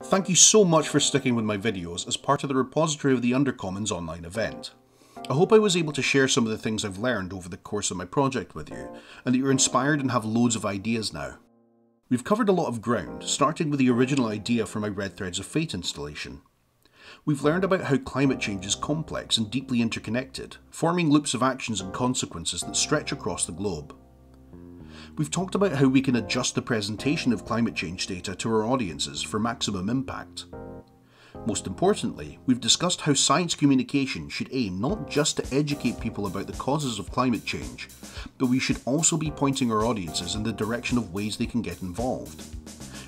Thank you so much for sticking with my videos as part of the repository of the Undercommons online event. I hope I was able to share some of the things I've learned over the course of my project with you, and that you're inspired and have loads of ideas now. We've covered a lot of ground, starting with the original idea for my Red Threads of Fate installation. We've learned about how climate change is complex and deeply interconnected, forming loops of actions and consequences that stretch across the globe. We've talked about how we can adjust the presentation of climate change data to our audiences for maximum impact. Most importantly, we've discussed how science communication should aim not just to educate people about the causes of climate change, but we should also be pointing our audiences in the direction of ways they can get involved.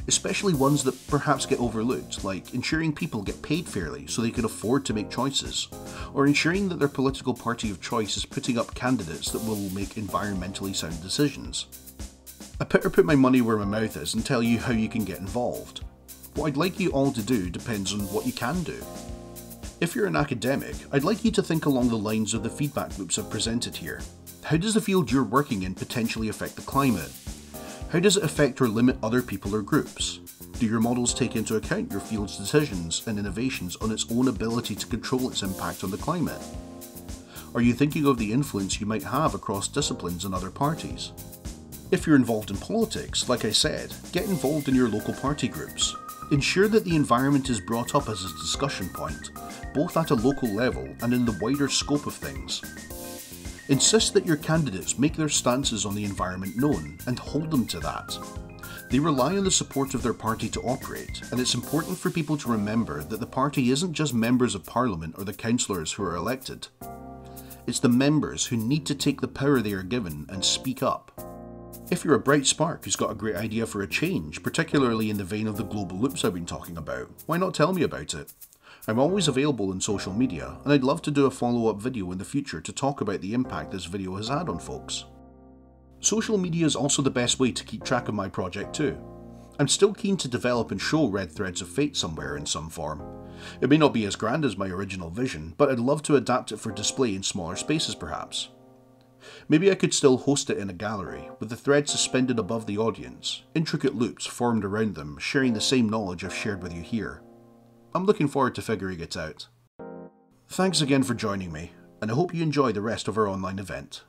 Especially ones that perhaps get overlooked, like ensuring people get paid fairly so they can afford to make choices, or ensuring that their political party of choice is putting up candidates that will make environmentally sound decisions. I better put my money where my mouth is and tell you how you can get involved. What I'd like you all to do depends on what you can do. If you're an academic, I'd like you to think along the lines of the feedback loops I've presented here. How does the field you're working in potentially affect the climate? How does it affect or limit other people or groups? Do your models take into account your field's decisions and innovations on its own ability to control its impact on the climate? Are you thinking of the influence you might have across disciplines and other parties? If you're involved in politics, like I said, get involved in your local party groups. Ensure that the environment is brought up as a discussion point, both at a local level and in the wider scope of things. Insist that your candidates make their stances on the environment known and hold them to that. They rely on the support of their party to operate, and it's important for people to remember that the party isn't just members of parliament or the councillors who are elected. It's the members who need to take the power they are given and speak up. If you're a bright spark who's got a great idea for a change, particularly in the vein of the global loops I've been talking about, why not tell me about it? I'm always available on social media, and I'd love to do a follow-up video in the future to talk about the impact this video has had on folks. Social media is also the best way to keep track of my project too. I'm still keen to develop and show Red Threads of Fate somewhere in some form. It may not be as grand as my original vision, but I'd love to adapt it for display in smaller spaces perhaps. Maybe I could still host it in a gallery, with the threads suspended above the audience, intricate loops formed around them, sharing the same knowledge I've shared with you here. I'm looking forward to figuring it out. Thanks again for joining me, and I hope you enjoy the rest of our online event.